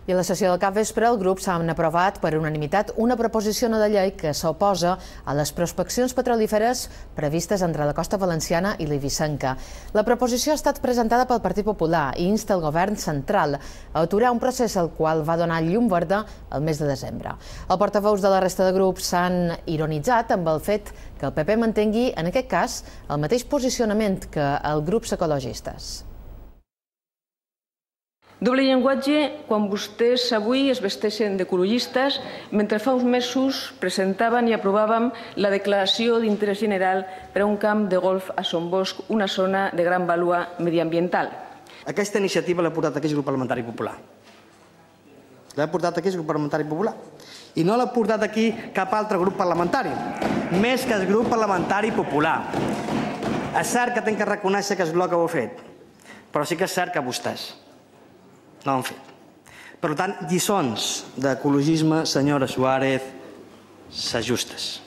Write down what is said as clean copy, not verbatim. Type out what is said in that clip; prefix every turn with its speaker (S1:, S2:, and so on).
S1: I a la sessió del capvespre, el grup s'ha aprovat per unanimitat una proposició no de llei que s'oposa a les prospeccions petrolíferes previstes entre la costa valenciana i l'Eivissenca. La proposició ha estat presentada pel Partit Popular i insta el govern central a aturar un procés al qual va donar llum verda el mes de desembre. Els portaveus de la resta de grups s'han ironitzat amb el fet que el PP mantengui, en aquest cas, el mateix posicionament que els grups ecologistes.
S2: Doble llenguatge quan vostès avui es vesteixen d'ecologistes mentre fa uns mesos presentaven i aprovàvem la declaració d'interès general per a un camp de golf a Son Bosc, una zona de gran vàlua mediambiental.
S3: Aquesta iniciativa l'ha portat aquí el grup parlamentari popular. L'ha portat aquí el grup parlamentari popular. I no l'ha portat aquí cap altre grup parlamentari, més que el grup parlamentari popular. És cert que tinc que reconèixer que és el que ho ha fet, però sí que és cert que vostès no ho han fet. Per tant, lliçons d'ecologisme, senyora Suárez, s'ajustes.